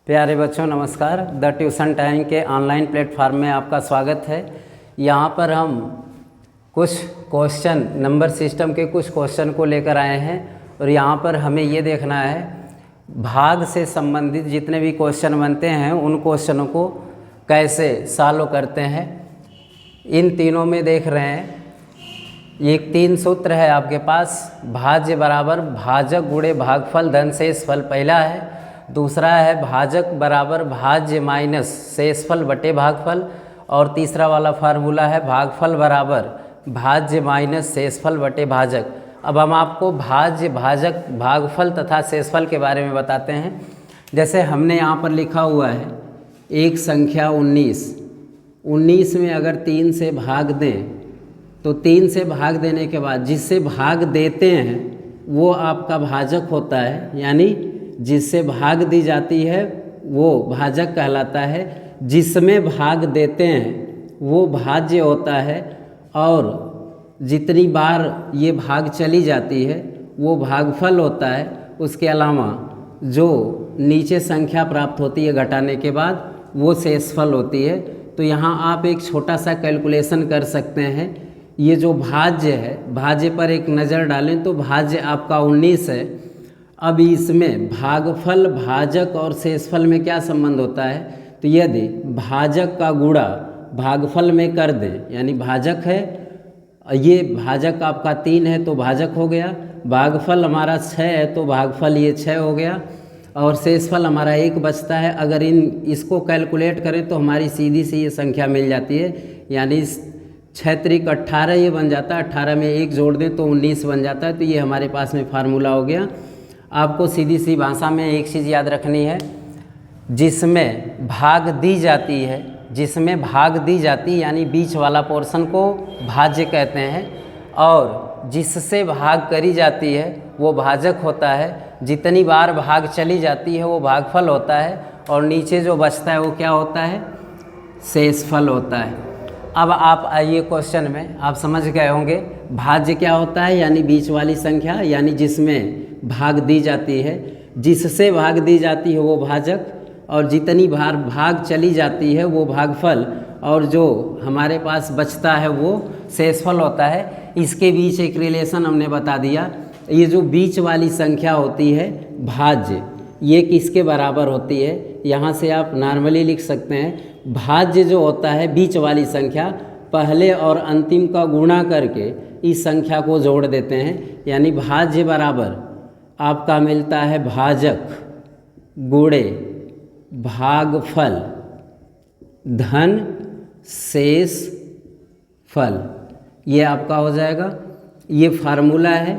प्यारे बच्चों नमस्कार। द ट्यूशन टाइम के ऑनलाइन प्लेटफॉर्म में आपका स्वागत है। यहाँ पर हम कुछ क्वेश्चन नंबर सिस्टम के कुछ क्वेश्चन को लेकर आए हैं और यहाँ पर हमें ये देखना है भाग से संबंधित जितने भी क्वेश्चन बनते हैं उन क्वेश्चनों को कैसे सॉल्व करते हैं। इन तीनों में देख रहे हैं एक 3 सूत्र है आपके पास। भाज्य बराबर भाजक गुणे भागफल धन शेषफल पहला है। दूसरा है भाजक बराबर भाज्य माइनस शेषफल बटे भागफल। और तीसरा वाला फार्मूला है भागफल बराबर भाज्य माइनस शेषफल बटे भाजक। अब हम आपको भाज्य भाजक भागफल तथा शेषफल के बारे में बताते हैं। जैसे हमने यहाँ पर लिखा हुआ है एक संख्या 19 में अगर 3 से भाग दें तो 3 से भाग देने के बाद जिससे भाग देते हैं वो आपका भाजक होता है, यानी जिससे भाग दी जाती है वो भाजक कहलाता है। जिसमें भाग देते हैं वो भाज्य होता है और जितनी बार ये भाग चली जाती है वो भागफल होता है। उसके अलावा जो नीचे संख्या प्राप्त होती है घटाने के बाद वो शेषफल होती है। तो यहाँ आप एक छोटा सा कैलकुलेशन कर सकते हैं। ये जो भाज्य है, भाज्य पर एक नज़र डालें तो भाज्य आपका 19 है। अब इसमें भागफल भाजक और शेषफल में क्या संबंध होता है, तो यदि भाजक का गुणा भागफल में कर दें, यानी भाजक है ये भाजक आपका 3 है तो भाजक हो गया, भागफल हमारा 6 है तो भागफल ये 6 हो गया और शेषफल हमारा 1 बचता है। अगर इसको कैलकुलेट करें तो हमारी सीधी सी ये संख्या मिल जाती है, यानी 6 त्रिक 18 ये बन जाता है। 18 में 1 जोड़ दें तो 19 बन जाता है। तो ये हमारे पास में फार्मूला हो गया। आपको सीधी सी भाषा में एक चीज़ याद रखनी है, जिसमें भाग दी जाती है, जिसमें भाग दी जाती यानी बीच वाला पोर्शन को भाज्य कहते हैं और जिससे भाग करी जाती है वो भाजक होता है। जितनी बार भाग चली जाती है वो भागफल होता है और नीचे जो बचता है वो क्या होता है, शेषफल होता है। अब आप आइए क्वेश्चन में, आप समझ गए होंगे भाज्य क्या होता है, यानी बीच वाली संख्या, यानी जिसमें भाग दी जाती है। जिससे भाग दी जाती है वो भाजक और जितनी बार भाग चली जाती है वो भागफल और जो हमारे पास बचता है वो शेषफल होता है। इसके बीच एक रिलेशन हमने बता दिया। ये जो बीच वाली संख्या होती है भाज्य, ये किसके बराबर होती है, यहाँ से आप नॉर्मली लिख सकते हैं भाज्य जो होता है बीच वाली संख्या, पहले और अंतिम का गुणा करके इस संख्या को जोड़ देते हैं। यानी भाज्य बराबर आपका मिलता है भाजक गुणे भागफल धन शेष फल, ये आपका हो जाएगा। ये फार्मूला है।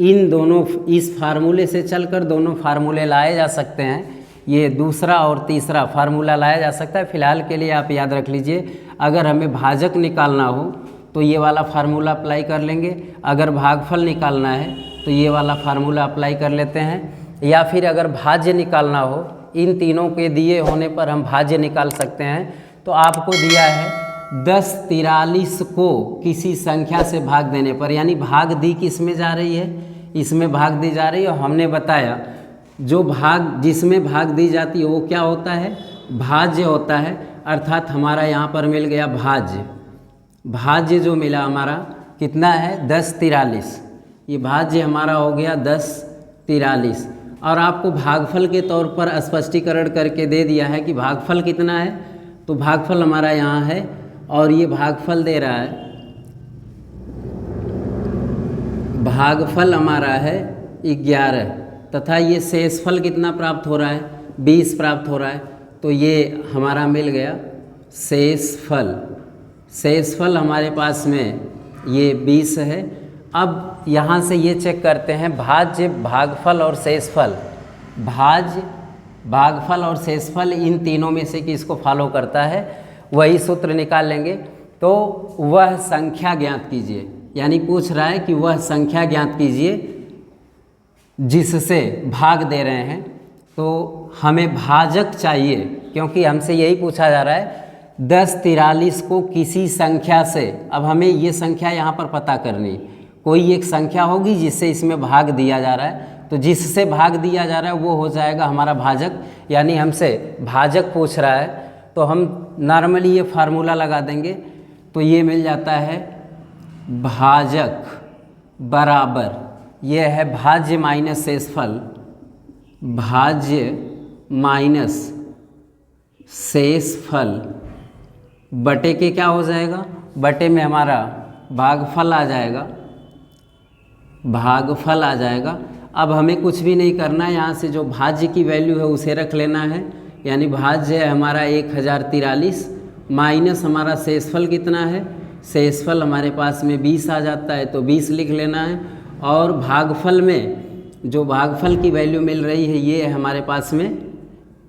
इन दोनों इस फार्मूले से चलकर दोनों फार्मूले लाए जा सकते हैं। ये दूसरा और तीसरा फार्मूला लाया जा सकता है। फ़िलहाल के लिए आप याद रख लीजिए, अगर हमें भाजक निकालना हो तो ये वाला फार्मूला अप्लाई कर लेंगे, अगर भागफल निकालना है तो ये वाला फार्मूला अप्लाई कर लेते हैं, या फिर अगर भाज्य निकालना हो इन तीनों के दिए होने पर हम भाज्य निकाल सकते हैं। तो आपको दिया है 10 43 को किसी संख्या से भाग देने पर, यानी भाग दी किस में जा रही है, इसमें भाग दी जा रही है। और हमने बताया जो भाग जिसमें भाग दी जाती है वो क्या होता है, भाज्य होता है। अर्थात हमारा यहाँ पर मिल गया भाज्य। भाज्य जो मिला हमारा कितना है 10 43, ये भाज्य हमारा हो गया 10 43। और आपको भागफल के तौर पर स्पष्टीकरण करके दे दिया है कि भागफल कितना है, तो भागफल हमारा यहाँ है और ये भागफल दे रहा है, भागफल हमारा है 11 तथा ये शेषफल कितना प्राप्त हो रहा है 20 प्राप्त हो रहा है। तो ये हमारा मिल गया शेषफल। शेषफल हमारे पास में ये 20 है। अब यहाँ से ये चेक करते हैं भाज्य भागफल और शेषफल, भाज्य भागफल और शेषफल इन तीनों में से किसको फॉलो करता है, वही सूत्र निकाल लेंगे। तो वह संख्या ज्ञात कीजिए, यानी पूछ रहा है कि वह संख्या ज्ञात कीजिए जिससे भाग दे रहे हैं। तो हमें भाजक चाहिए क्योंकि हमसे यही पूछा जा रहा है 10 43 को किसी संख्या से। अब हमें ये संख्या यहाँ पर पता करनी, कोई एक संख्या होगी जिससे इसमें भाग दिया जा रहा है, तो जिससे भाग दिया जा रहा है वो हो जाएगा हमारा भाजक, यानी हमसे भाजक पूछ रहा है तो हम नॉर्मली ये फार्मूला लगा देंगे। तो ये मिल जाता है भाजक बराबर, ये है भाज्य माइनस शेषफल, भाज्य माइनस शेषफल बटे के क्या हो जाएगा, बटे में हमारा भागफल आ जाएगा, भागफल आ जाएगा। अब हमें कुछ भी नहीं करना है, यहाँ से जो भाज्य की वैल्यू है उसे रख लेना है, यानी भाज्य है हमारा 1043 माइनस हमारा शेषफल कितना है, शेषफल हमारे पास में 20 आ जाता है तो 20 लिख लेना है। और भागफल में जो भागफल की वैल्यू मिल रही है ये है हमारे पास में,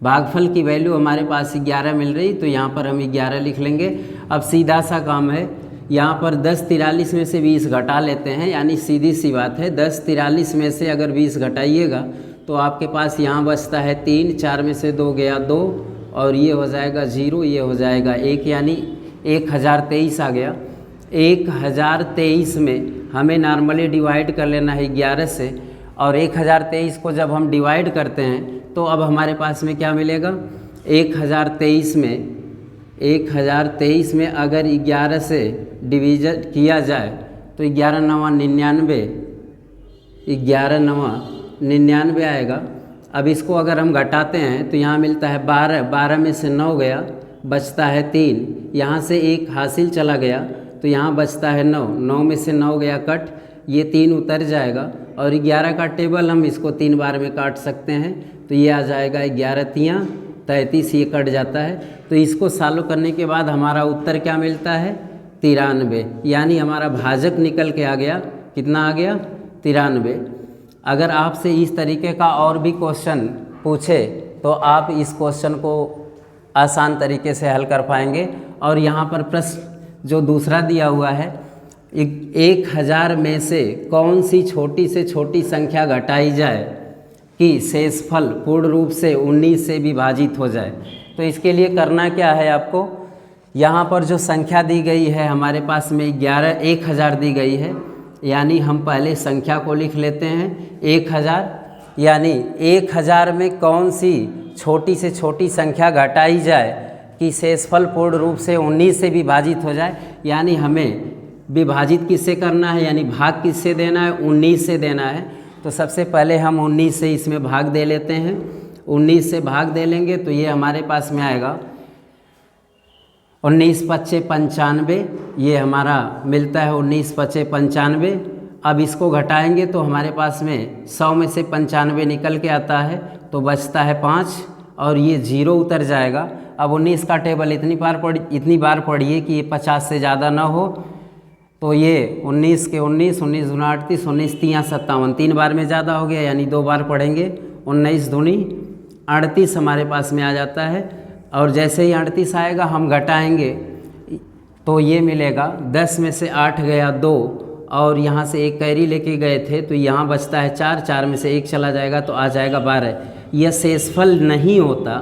भागफल की वैल्यू हमारे पास 11 मिल रही, तो यहाँ पर हम 11 लिख लेंगे। अब सीधा सा काम है, यहाँ पर 1043 में से 20 घटा लेते हैं, यानी सीधी सी बात है 1043 में से अगर 20 घटाइएगा तो आपके पास यहाँ बचता है 3, 4 में से 2 गया 2 और ये हो जाएगा 0, ये हो जाएगा 1, यानी 1023 आ गया। 1023 में हमें नॉर्मली डिवाइड कर लेना है 11 से, और 1023 को जब हम डिवाइड करते हैं तो अब हमारे पास में क्या मिलेगा, 1023 में अगर 11 से डिवीजन किया जाए तो 11 9 99, 11 9 99 आएगा। अब इसको अगर हम घटाते हैं तो यहाँ मिलता है 12, 12 में से 9 गया, बचता है 3, यहाँ से 1 हासिल चला गया तो यहाँ बचता है 9, 9 में से 9 गया कट, ये 3 उतर जाएगा। और 11 का टेबल हम इसको 3 बार में काट सकते हैं, तो ये आ जाएगा 11 तियाँ 33, ये कट जाता है। तो इसको सॉल्व करने के बाद हमारा उत्तर क्या मिलता है, 93, यानी हमारा भाजक निकल के आ गया, कितना आ गया, 93। अगर आपसे इस तरीके का और भी क्वेश्चन पूछे तो आप इस क्वेश्चन को आसान तरीके से हल कर पाएंगे। और यहाँ पर प्रश्न जो दूसरा दिया हुआ है, 1000 में से कौन सी छोटी से छोटी संख्या घटाई जाए कि शेषफल पूर्ण रूप से 19 से विभाजित हो जाए। तो इसके लिए करना क्या है आपको, यहाँ पर जो संख्या दी गई है हमारे पास में 1000 दी गई है, यानी हम पहले संख्या को लिख लेते हैं 1000, यानी 1000 में कौन सी छोटी से छोटी संख्या घटाई जाए कि शेषफल पूर्ण रूप से 19 से विभाजित हो जाए। यानी हमें विभाजित किससे करना है, यानी भाग किससे देना है, 19 से देना है। तो सबसे पहले हम 19 से इसमें भाग दे लेते हैं, 19 से भाग दे लेंगे तो ये हमारे पास में आएगा 19 पच्चे 95, ये हमारा मिलता है 19 पच्चे 95। अब इसको घटाएंगे तो हमारे पास में 100 में से 95 निकल के आता है तो बचता है 5 और ये 0 उतर जाएगा। अब 19 का टेबल इतनी बार पढ़िए कि ये 50 से ज़्यादा ना हो, तो ये 19 के 19, 19 दूना 38, 19 तियाँ 57, 3 बार में ज़्यादा हो गया, यानी 2 बार पढ़ेंगे, 19 दूनी 38 हमारे पास में आ जाता है। और जैसे ही 38 आएगा हम घटाएंगे तो ये मिलेगा 10 में से 8 गया 2 और यहाँ से एक कैरी लेके गए थे तो यहाँ बचता है 4, 4 में से 1 चला जाएगा तो आ जाएगा 12। यह शेषफल नहीं होता,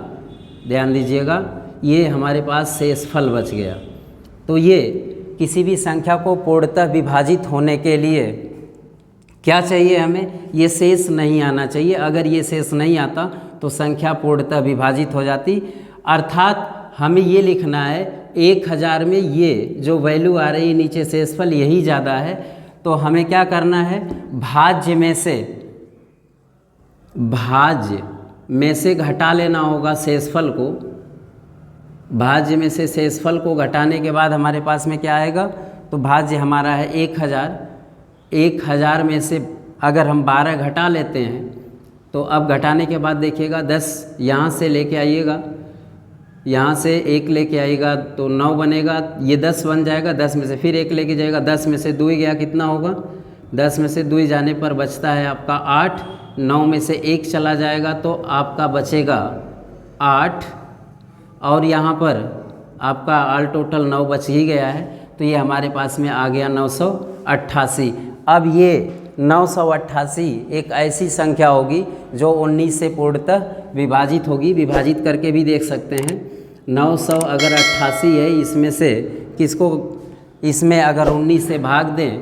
ध्यान दीजिएगा, ये हमारे पास शेषफल बच गया। तो ये किसी भी संख्या को पूर्णतः विभाजित होने के लिए क्या चाहिए, हमें ये शेष नहीं आना चाहिए। अगर ये शेष नहीं आता तो संख्या पूर्णतः विभाजित हो जाती। अर्थात हमें ये लिखना है 1000 में ये जो वैल्यू आ रही है नीचे शेषफल यही ज़्यादा है, तो हमें क्या करना है, भाज्य में से घटा लेना होगा शेषफल को। भाज्य में से शेषफल को घटाने के बाद हमारे पास में क्या आएगा, तो भाज्य हमारा है 1000। 1000 में से अगर हम 12 घटा लेते हैं तो अब घटाने के बाद देखिएगा 10 यहाँ से लेके आइएगा, यहाँ से 1 लेके आइएगा तो 9 बनेगा, ये 10 बन जाएगा। 10 में से फिर 1 लेके जाएगा, 10 में से 2 गया, कितना होगा, 10 में से 2 जाने पर बचता है आपका 8। 9 में से 1 चला जाएगा तो आपका बचेगा 8 और यहाँ पर आपका ऑल टोटल 9 बच ही गया है, तो ये हमारे पास में आ गया 988। अब ये 988 एक ऐसी संख्या होगी जो 19 से पूर्णतः विभाजित होगी। विभाजित करके भी देख सकते हैं। 900 अगर 88 है, इसमें से किसको, इसमें अगर 19 से भाग दें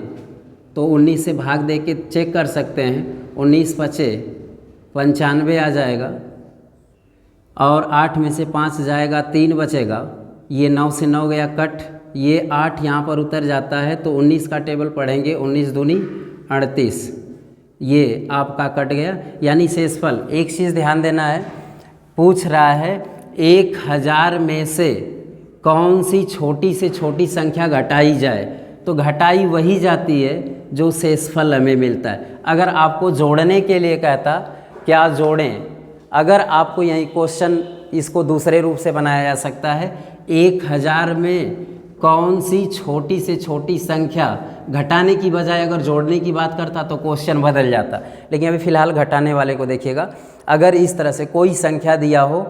तो 19 से भाग दे के चेक कर सकते हैं 19 पचे 95 आ जाएगा, और 8 में से 5 जाएगा 3 बचेगा, ये 9 से 9 गया कट, ये 8 यहाँ पर उतर जाता है तो 19 का टेबल पढ़ेंगे, 19 दूनी 38, ये आपका कट गया। यानी शेषफल, एक चीज़ ध्यान देना है, पूछ रहा है 1000 में से कौन सी छोटी से छोटी संख्या घटाई जाए, तो घटाई वही जाती है जो शेषफल हमें मिलता है। अगर आपको जोड़ने के लिए कहता क्या जोड़ें, अगर आपको यही क्वेश्चन इसको दूसरे रूप से बनाया जा सकता है, 1000 में कौन सी छोटी से छोटी संख्या, घटाने की बजाय अगर जोड़ने की बात करता तो क्वेश्चन बदल जाता। लेकिन अभी फ़िलहाल घटाने वाले को देखिएगा। अगर इस तरह से कोई संख्या दिया हो,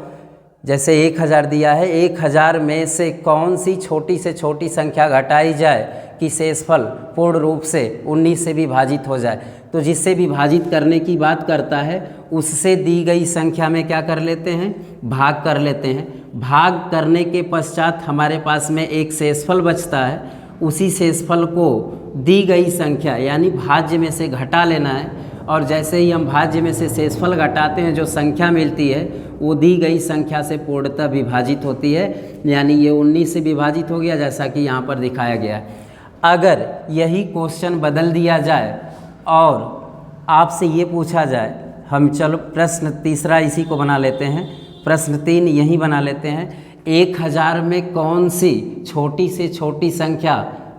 जैसे 1000 दिया है, 1000 में से कौन सी छोटी से छोटी संख्या घटाई जाए कि शेषफल पूर्ण रूप से 19 से विभाजित हो जाए, तो जिससे विभाजित करने की बात करता है उससे दी गई संख्या में क्या कर लेते हैं, भाग कर लेते हैं। भाग करने के पश्चात हमारे पास में एक शेषफल बचता है, उसी शेषफल को दी गई संख्या यानी भाज्य में से घटा लेना है, और जैसे ही हम भाज्य में से शेषफल घटाते हैं जो संख्या मिलती है वो दी गई संख्या से पूर्णतः विभाजित होती है। यानी ये 19 से विभाजित हो गया, जैसा कि यहाँ पर दिखाया गया है। अगर यही क्वेश्चन बदल दिया जाए और आपसे ये पूछा जाए, हम चलो प्रश्न तीसरा इसी को बना लेते हैं, प्रश्न 3 यही बना लेते हैं, 1000 में कौन सी छोटी से छोटी संख्या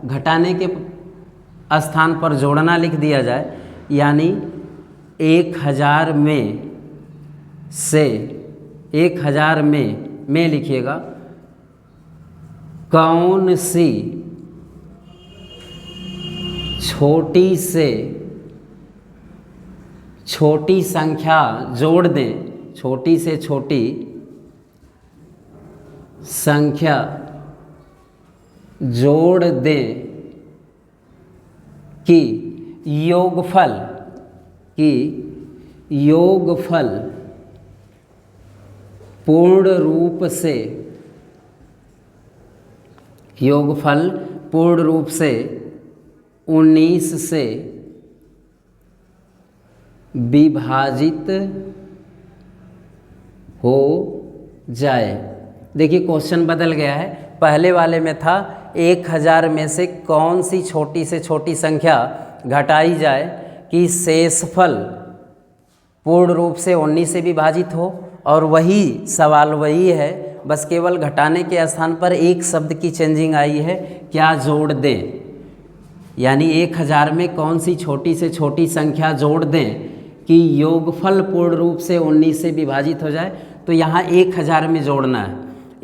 घटाने के स्थान पर जोड़ना लिख दिया जाए, यानी 1000 में से 1000 में लिखिएगा कौन सी छोटी से छोटी संख्या जोड़ दें, छोटी से छोटी संख्या जोड़ दें कि योगफल पूर्ण रूप से 19 से विभाजित हो जाए। देखिए क्वेश्चन बदल गया है, पहले वाले में था 1000 में से कौन सी छोटी से छोटी संख्या घटाई जाए कि शेषफल पूर्ण रूप से 19 से विभाजित हो, और वही सवाल वही है, बस केवल घटाने के स्थान पर एक शब्द की चेंजिंग आई है, क्या जोड़ दें। यानी 1000 में कौन सी छोटी से छोटी संख्या जोड़ दें कि योगफल पूर्ण रूप से 19 से विभाजित हो जाए। तो यहाँ 1000 में जोड़ना है,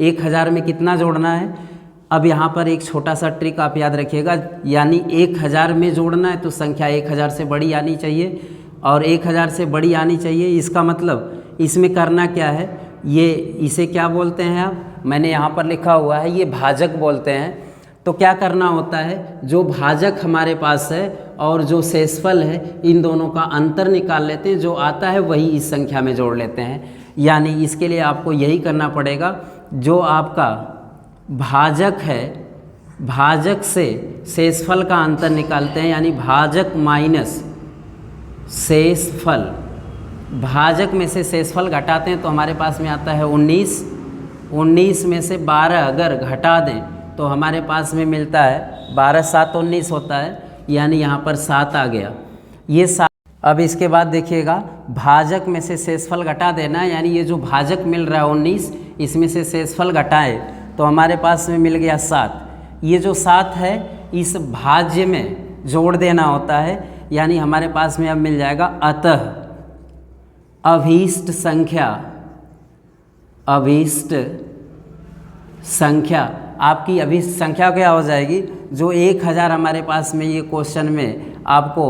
1000 में कितना जोड़ना है। अब यहाँ पर एक छोटा सा ट्रिक आप याद रखिएगा, यानी 1000 में जोड़ना है तो संख्या 1000 से बड़ी आनी चाहिए, और 1000 से बड़ी आनी चाहिए। इसका मतलब इसमें करना क्या है, ये इसे क्या बोलते हैं आप, मैंने यहाँ पर लिखा हुआ है, ये भाजक बोलते हैं। तो क्या करना होता है, जो भाजक हमारे पास है और जो शेषफल है, इन दोनों का अंतर निकाल लेते हैं, जो आता है वही इस संख्या में जोड़ लेते हैं। यानी इसके लिए आपको यही करना पड़ेगा, जो आपका भाजक है, भाजक से शेषफल का अंतर निकालते हैं, यानी भाजक माइनस शेषफल, भाजक में से शेषफल घटाते हैं तो हमारे पास में आता है 19, 19 में से 12 अगर घटा दें तो हमारे पास में मिलता है 12 7 19 होता है, यानी यहाँ पर 7 आ गया, ये 7। अब इसके बाद देखिएगा, भाजक में से शेषफल घटा देना, यानी ये जो भाजक मिल रहा है 19, इसमें से शेषफल घटाए तो हमारे पास में मिल गया 7। ये जो 7 है इस भाज्य में जोड़ देना होता है, यानी हमारे पास में अब मिल जाएगा, अतः अभीष्ट संख्या आपकी अभीष्ट संख्या क्या हो जाएगी, जो 1000 हमारे पास में ये क्वेश्चन में आपको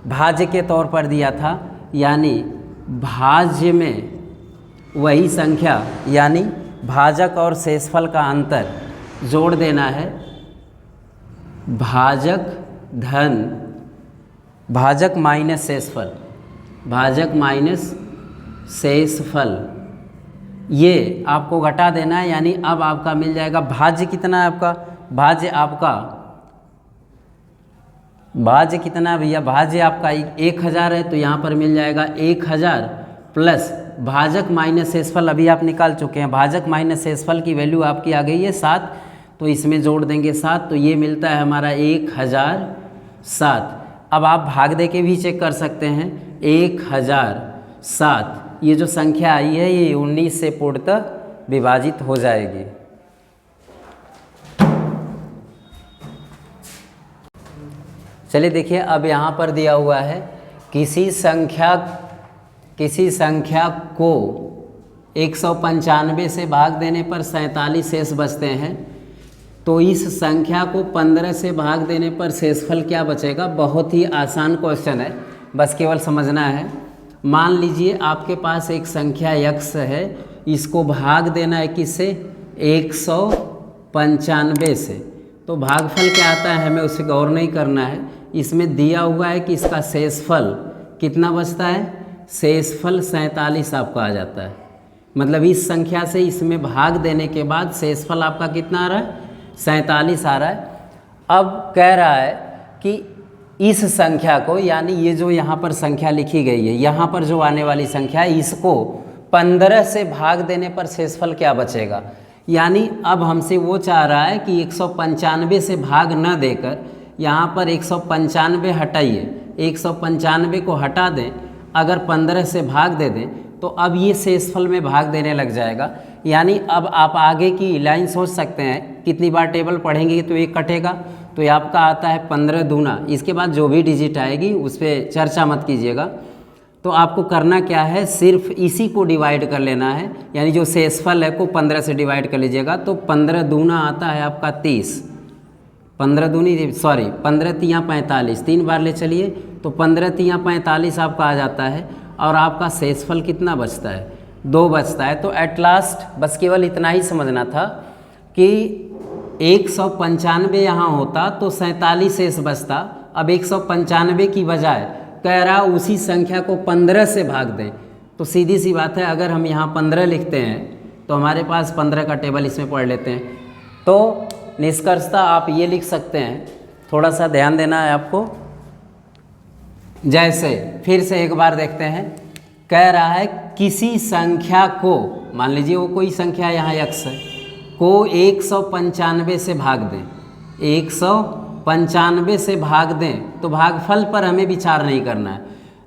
भाज्य के तौर पर दिया था, यानी भाज्य में वही संख्या, यानी भाजक और शेषफल का अंतर जोड़ देना है, भाजक धन भाजक माइनस शेषफल, भाजक माइनस शेषफल, ये आपको घटा देना है। यानी अब आपका मिल जाएगा भाज्य कितना है, आपका भाज्य आपका भाज्य कितना भैया, भाज्य आपका 1000 है, तो यहाँ पर मिल जाएगा 1000 प्लस भाजक माइनस शेषफल अभी आप निकाल चुके हैं, भाजक माइनस शेषफल की वैल्यू आपकी आ गई है 7, तो इसमें जोड़ देंगे 7, तो ये मिलता है हमारा 1007। अब आप भाग दे के भी चेक कर सकते हैं, 1007 ये जो संख्या आई है ये 19 से पूर्णतः विभाजित हो जाएगी। चलिए देखिए, अब यहाँ पर दिया हुआ है किसी संख्या को 195 से भाग देने पर 47 शेष बचते हैं, तो इस संख्या को 15 से भाग देने पर शेषफल क्या बचेगा। बहुत ही आसान क्वेश्चन है, बस केवल समझना है। मान लीजिए आपके पास एक संख्या x है, इसको भाग देना है किससे, 195 से, तो भागफल क्या आता है हमें उसे गौर नहीं करना है। इसमें दिया हुआ है कि इसका शेषफल कितना बचता है, शेषफल 47 आपका आ जाता है। मतलब इस संख्या से इसमें भाग देने के बाद शेषफल आपका कितना आ रहा है, 47 आ रहा है। अब कह रहा है कि इस संख्या को, यानी ये जो यहाँ पर संख्या लिखी गई है, यहाँ पर जो आने वाली संख्या है, इसको 15 से भाग देने पर शेषफल क्या बचेगा। यानी अब हमसे वो चाह रहा है कि 195 से भाग न देकर यहाँ पर 195 हटाइए, 195 को हटा दें, अगर 15 से भाग दे दें तो अब ये शेषफल में भाग देने लग जाएगा। यानी अब आप आगे की लाइन सोच सकते हैं, कितनी बार टेबल पढ़ेंगे तो ये कटेगा, तो ये आपका आता है 15 दूना, इसके बाद जो भी डिजिट आएगी उस पर चर्चा मत कीजिएगा। तो आपको करना क्या है, सिर्फ इसी को डिवाइड कर लेना है, यानी जो शेषफल है को 15 से डिवाइड कर लीजिएगा, तो 15 दूना आता है आपका 30, 15 तियाँ 45, 3 बार ले चलिए, तो 15 तियाँ 45 आपका आ जाता है, और आपका शेषफल कितना बचता है, 2 बचता है। तो एट लास्ट बस केवल इतना ही समझना था कि 195 यहाँ होता तो 47 शेष बचता। अब 195 की बजाय कह रहा उसी संख्या को 15 से भाग दें, तो सीधी सी बात है, अगर हम यहाँ 15 लिखते हैं तो हमारे पास 15 का टेबल इसमें पढ़ लेते हैं। तो निष्कर्षतः आप ये लिख सकते हैं, थोड़ा सा ध्यान देना है आपको। जैसे फिर से एक बार देखते हैं, कह रहा है किसी संख्या को, मान लीजिए वो कोई संख्या यहाँ x है, को 195 से भाग दें, 195 से भाग दें, तो भागफल पर हमें विचार नहीं करना है,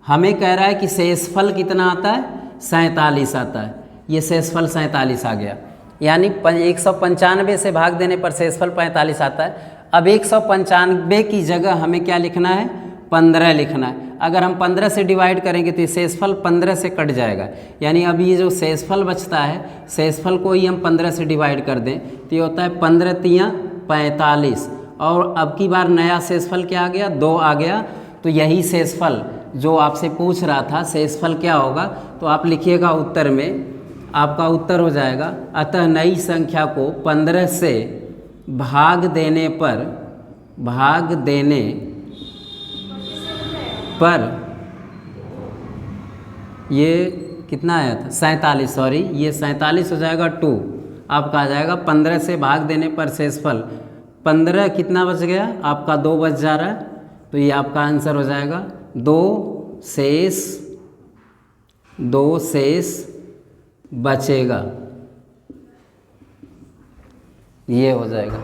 हमें कह रहा है कि शेषफल कितना आता है, 47 आता है। ये शेषफल 47 आ गया, यानी 195 से भाग देने पर शेषफल 45 आता है। अब 195 की जगह हमें क्या लिखना है, 15 लिखना है। अगर हम 15 से डिवाइड करेंगे तो ये शेषफल 15 से कट जाएगा, यानी अब ये जो शेषफल बचता है, शेषफल को ही हम 15 से डिवाइड कर दें तो ये होता है 15 तियाँ 45, और अब की बार नया शेषफल क्या आ गया, 2 आ गया। तो यही शेषफल जो आपसे पूछ रहा था, शेषफल क्या होगा, तो आप लिखिएगा उत्तर में, आपका उत्तर हो जाएगा, अतः नई संख्या को 15 से भाग देने पर ये कितना आया था, 47, ये 47 हो जाएगा 2, आपका आ जाएगा 15 से भाग देने पर शेषफल 15 कितना बच गया आपका, 2 बच जा रहा है, तो ये आपका आंसर हो जाएगा 2 शेष बचेगा, ये हो जाएगा।